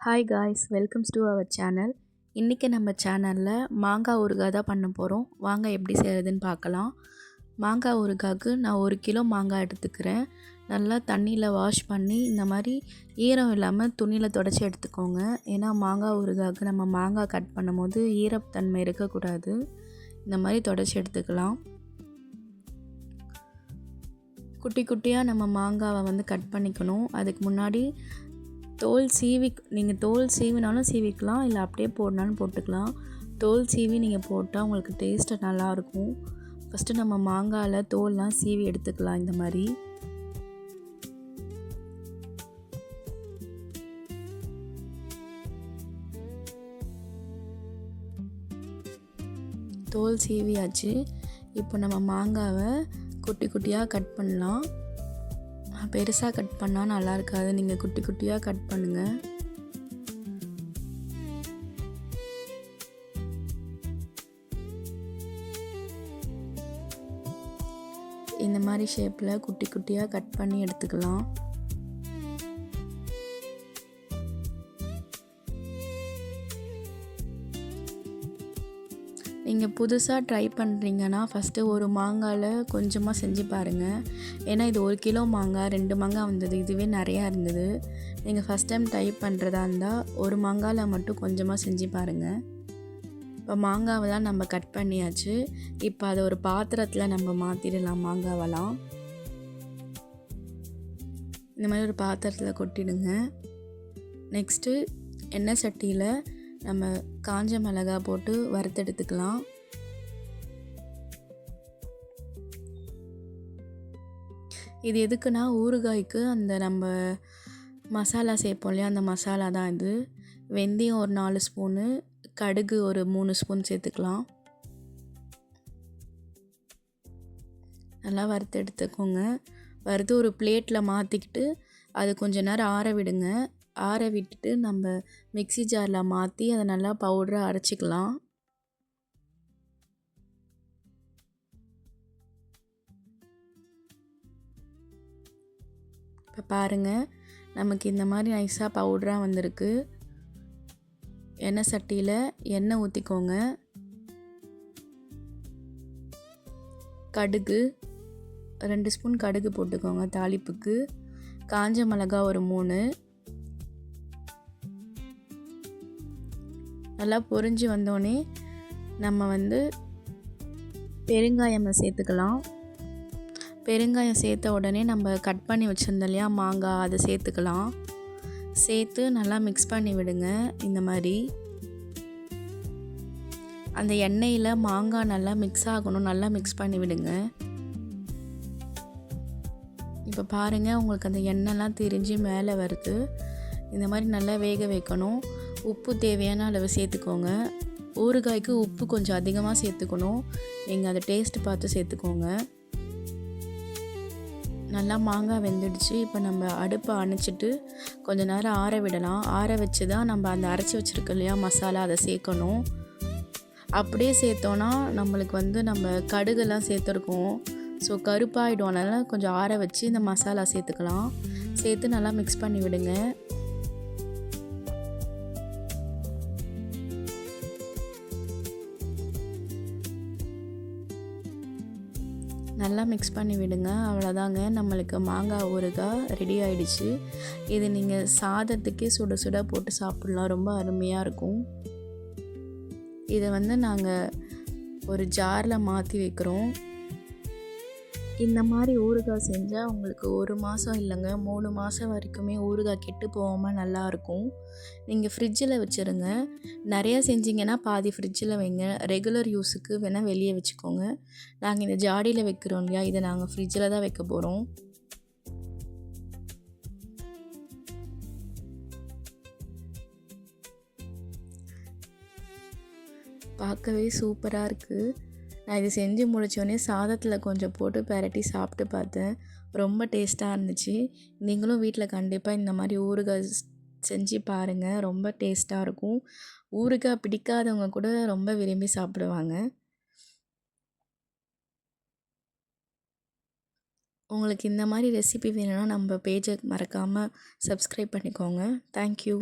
Hi guys, welcomes to our channel. இன்றைக்கி நம்ம சேனலில் மாங்காய் ஊறுகாய் தான் பண்ண போகிறோம். வாங்க எப்படி செய்கிறதுன்னு பார்க்கலாம். மாங்காய் ஊறுகாய்க்கு நான் 1 கிலோ மாங்காய் எடுத்துக்கிறேன். நல்லா தண்ணியில் வாஷ் பண்ணி இந்த மாதிரி ஈரம் இல்லாமல் துணியில் துடைச்சி எடுத்துக்கோங்க. ஏன்னா மாங்காய் ஊறுகாய்க்கு நம்ம மாங்காய் கட் பண்ணும்போது ஈரத்தன்மை இருக்கக்கூடாது. இந்த மாதிரி துடைச்சி எடுத்துக்கலாம். குட்டி குட்டியாக நம்ம மாங்காவை கட் பண்ணிக்கணும். அதுக்கு முன்னாடி நீங்கள் தோல் சீவினாலும் சீவிக்கலாம், இல்லை அப்படியே போடனாலும் போட்டுக்கலாம். தோல் சீவி நீங்கள் போட்டால் உங்களுக்கு டேஸ்ட்டு நல்லாயிருக்கும். ஃபஸ்ட்டு நம்ம மாங்காயில் தோல்லாம் சீவி எடுத்துக்கலாம். இந்த மாதிரி தோல் சீவியாச்சு. இப்போ நம்ம மாங்காவை குட்டி குட்டியாக கட் பண்ணலாம். பெருசாக கட் பண்ணால் நல்லா இருக்காது, நீங்கள் குட்டி குட்டியாக கட் பண்ணுங்கள். இந்த மாதிரி ஷேப்பில் குட்டி குட்டியாக கட் பண்ணி எடுத்துக்கலாம். நீங்கள் புதுசாக ட்ரை பண்ணுறீங்கன்னா ஃபஸ்ட்டு ஒரு மாங்காயில் கொஞ்சமாக செஞ்சு பாருங்கள். ஏன்னா இது 1 கிலோ மாங்காய் 2 மாங்காய் வந்தது, இதுவே நிறையா இருந்தது. நீங்கள் ஃபஸ்ட் டைம் ட்ரை பண்ணுறதா இருந்தால் ஒரு மாங்காயில் மட்டும் கொஞ்சமாக செஞ்சு பாருங்கள். இப்போ மாங்காவெல்லாம் நம்ம கட் பண்ணியாச்சு. இப்போ அதை ஒரு பாத்திரத்தில் நம்ம மாற்றிடலாம். மாங்காவெல்லாம் இந்த மாதிரி ஒரு பாத்திரத்தில் கொட்டிடுங்க. நெக்ஸ்ட்டு எண்ணெய் சட்டியில் நம்ம காஞ்ச மிளகாய் போட்டு வறுத்தெடுத்துக்கலாம். இது எதுக்குன்னா ஊறுகாய்க்கு அந்த நம்ம மசாலா சேர்ப்போம் இல்லையா, அந்த மசாலா தான் இது. வெந்தயம் ஒரு 4 ஸ்பூனு, கடுகு ஒரு 3 ஸ்பூன் சேர்த்துக்கலாம். நல்லா வறுத்து எடுத்துக்கோங்க. வறுத்து ஒரு பிளேட்டில் மாற்றிக்கிட்டு அது கொஞ்ச நேரம் ஆற விடுங்க. ஆற விட்டுட்டு நம்ம மிக்ஸி ஜாரில் மாற்றி அதை நல்லா பவுடராக அரைச்சிக்கலாம். இப்போ பாருங்கள், நமக்கு இந்த மாதிரி நைஸாக பவுடராக வந்திருக்கு. எண்ணெய் சட்டியில் எண்ணெய் ஊற்றிக்கோங்க. கடுகு 2 ஸ்பூன் கடுகு போட்டுக்கோங்க தாளிப்புக்கு. காஞ்ச மிளகாய் ஒரு 3. நல்லா பொரிஞ்சு வந்தோடனே நம்ம பெருங்காயம் சேர்த்துக்கலாம். பெருங்காயம் சேர்த்த உடனே நம்ம கட் பண்ணி வச்சுருந்தோம் இல்லையா மாங்காய், அதை சேர்த்துக்கலாம். சேர்த்து நல்லா மிக்ஸ் பண்ணி விடுங்க. இந்த மாதிரி அந்த எண்ணெயில் மாங்காய் நல்லா மிக்ஸ் ஆகணும். நல்லா மிக்ஸ் பண்ணி விடுங்க. இப்போ பாருங்கள், உங்களுக்கு அந்த எண்ணெய்லாம் திரிஞ்சு மேலே வருது. இந்த மாதிரி நல்லா வேக வைக்கணும். உப்பு தேவையான அளவு சேர்த்துக்கோங்க. ஊறுகாய்க்கு உப்பு கொஞ்சம் அதிகமாக சேர்த்துக்கணும். நீங்கள் அதை டேஸ்ட்டு பார்த்து சேர்த்துக்கோங்க. நல்லா மாங்காய் வெந்துடுச்சு. இப்போ நம்ம அடுப்பை அணைச்சிட்டு கொஞ்சம் நேரம் ஆற விடலாம். ஆற வச்சு தான் நம்ம அந்த அரைச்சி வச்சுருக்கோம் இல்லையா மசாலா, அதை சேர்க்கணும். அப்படியே சேர்த்தோன்னா நம்மளுக்கு நம்ம கடுகெல்லாம் சேர்த்துருக்கோம், ஸோ கருப்பாயிடும். அதனால் கொஞ்சம் ஆற வச்சு இந்த மசாலா சேர்த்துக்கலாம். சேர்த்து நல்லா மிக்ஸ் பண்ணி விடுங்க. நல்லா மிக்ஸ் பண்ணி விடுங்க. அவ்வளோதாங்க, நம்மளுக்கு மாங்காய் ஊறுகாய் ரெடி ஆகிடுச்சு. இது நீங்கள் சாதத்துக்கே சுட சுட போட்டு சாப்பிட்லாம், ரொம்ப அருமையாக இருக்கும். இதை நாங்கள் ஒரு ஜாரில் மாற்றி வைக்கிறோம். இந்த மாதிரி ஊறுகாய் செஞ்சால் உங்களுக்கு 1 மாதம் இல்லைங்க 3 மாதம் வரைக்குமே ஊறுகாய் கெட்டு போகாமல் நல்லாயிருக்கும். நீங்கள் ஃப்ரிட்ஜில் வச்சுருங்க. நிறையா செஞ்சிங்கன்னா பாதி ஃப்ரிட்ஜில் வைங்க. ரெகுலர் யூஸுக்கு வேணால் வெளியே வச்சுக்கோங்க. நாங்கள் இந்த ஜாடியில் வைக்கிறோம் இல்லையா, இதை நாங்கள் ஃப்ரிட்ஜில் தான் வைக்க போகிறோம். பார்க்கவே சூப்பராக இருக்குது. நான் இது செஞ்சு முடித்தோடனே சாதத்தில் கொஞ்சம் போட்டு பெரட்டி சாப்பிட்டு பார்த்தேன். ரொம்ப டேஸ்ட்டாக இருந்துச்சு. நீங்களும் வீட்டில் கண்டிப்பாக இந்த மாதிரி ஊறுகாய் செஞ்சு பாருங்கள். ரொம்ப டேஸ்ட்டாக இருக்கும். ஊறுகாய் பிடிக்காதவங்க கூட ரொம்ப விரும்பி சாப்பிடுவாங்க. உங்களுக்கு இந்த மாதிரி ரெசிபி வேணும்னா நம்ம பேஜை மறக்காமல் சப்ஸ்கிரைப் பண்ணிக்கோங்க. தேங்க்யூ.